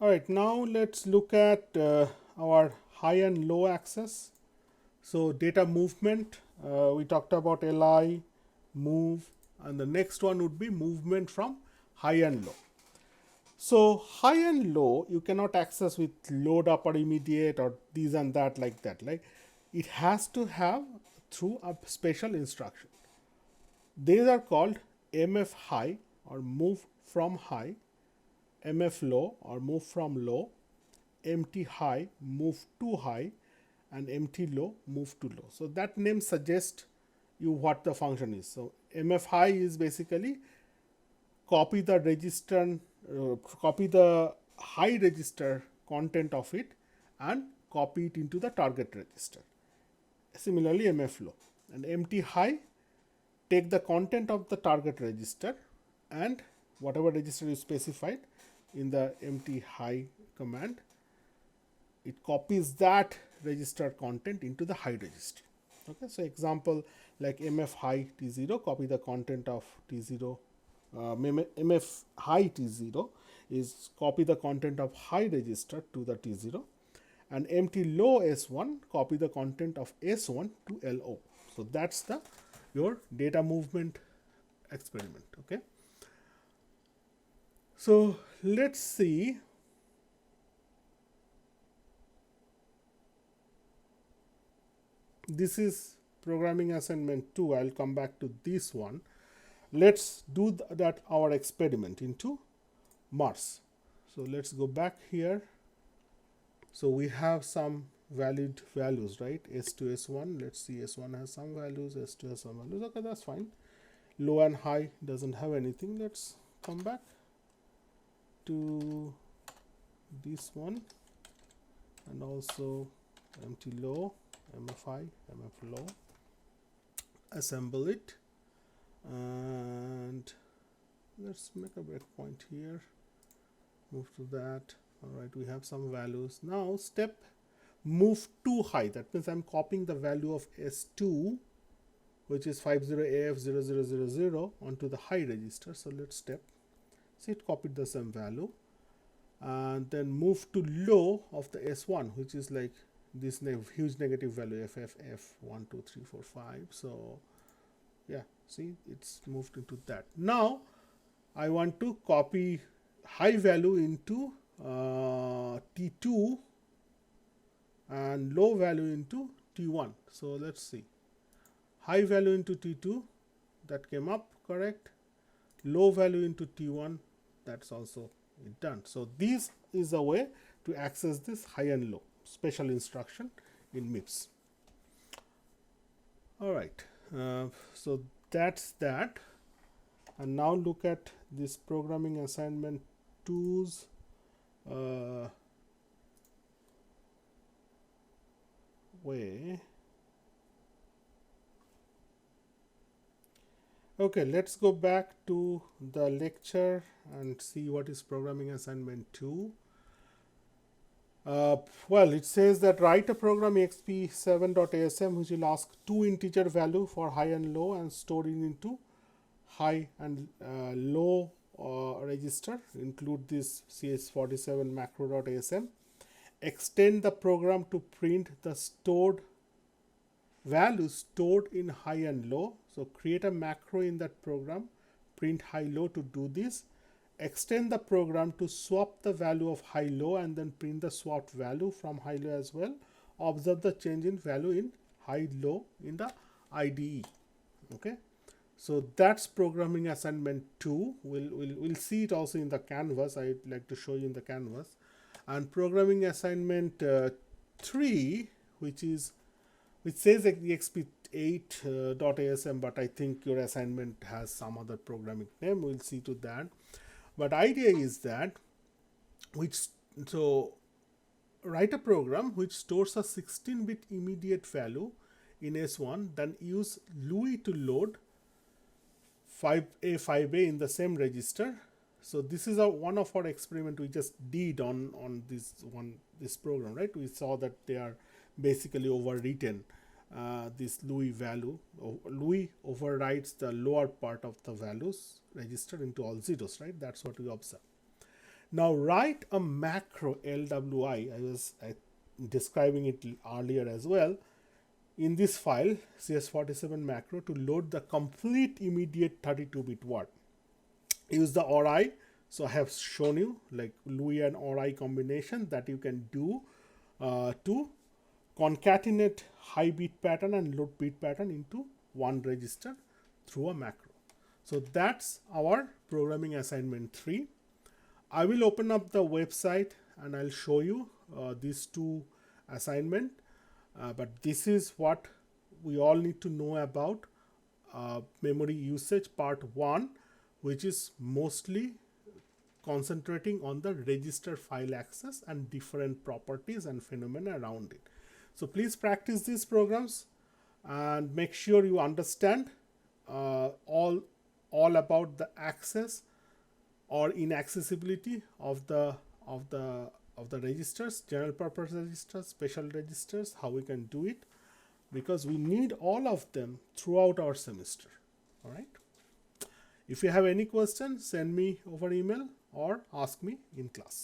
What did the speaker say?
All right, now let's look at our high and low access. So data movement, we talked about li, move, and the next one would be movement from high and low. So high and low you cannot access with load up or immediate or these and that like that. Like it has to have through a special instruction. These are called MF high or move from high, MF low or move from low, MT high move to high, and MT low move to low. So that name suggests you what the function is. So MF high is basically copy the register, copy the high register content of it and copy it into the target register. Similarly, MF low and MT high, take the content of the target register and whatever register is specified in the MT high command, it copies that register content into the high register. Okay, so example like MF high T0, copy the content of T0. MF high T0 is copy the content of high register to the T0, and MT low S1 copy the content of S1 to LO. So that's the your data movement experiment. Okay, so let's see. This is programming assignment 2. I'll come back to this one. Let's do that our experiment into Mars. So let's go back here. So we have some valid values, right? S2, S1. Let's see, S1 has some values, S2 has some values. Okay, that's fine. Low and high doesn't have anything. Let's come back to this one and also MT low, MF high, MF low. Assemble it and let's make a breakpoint here. Move to that. All right, we have some values. Now step move to high. That means I'm copying the value of S2, which is 50AF0000 onto the high register. So let's step. See, it copied the same value. And then move to low of the S1, which is like this huge negative value FFF1, 2, 3, 4, 5. So yeah, see, it's moved into that. Now I want to copy high value into T2 and low value into T1. So let's see, high value into T2, that came up correct. Low value into T1, that's also done. So this is a way to access this high and low special instruction in MIPS. All right, so that's that. And now look at this programming assignment 2's way. Okay, let's go back to the lecture and see what is programming assignment 2. Well, it says that write a program exp7.asm which will ask two integer value for high and low and store it into high and low register. Include this CS47 macro.asm. Extend the program to print the stored values stored in high and low. So create a macro in that program, print high low to do this. Extend the program to swap the value of high low and then print the swapped value from high low as well. Observe the change in value in high low in the IDE. Okay, so that's programming assignment 2. We'll see it also in the canvas. I'd like to show you in the canvas. And programming assignment 3, which says exp8.asm, but I think your assignment has some other programming name. We'll see to that. But idea is that write a program which stores a 16-bit immediate value in S1, then use LUI to load 5A in the same register. So this is one of our experiment we just did on this program, right? We saw that they are basically overwritten. This LUI value, LUI overrides the lower part of the values registered into all zeros, right? That's what we observe. Now write a macro LWI. I was describing it earlier as well. In this file CS47 macro to load the complete immediate 32-bit word. Use the ORI. So I have shown you like Louis and ORI combination that you can do to concatenate high bit pattern and low bit pattern into one register through a macro. So that's our programming assignment 3. I will open up the website and I'll show you these two assignment. But this is what we all need to know about memory usage part 1, which is mostly concentrating on the register file access and different properties and phenomena around it. So please practice these programs and make sure you understand all about the access or inaccessibility of the registers, general purpose registers, special registers, how we can do it, because we need all of them throughout our semester. All right. If you have any question, send me over email or ask me in class.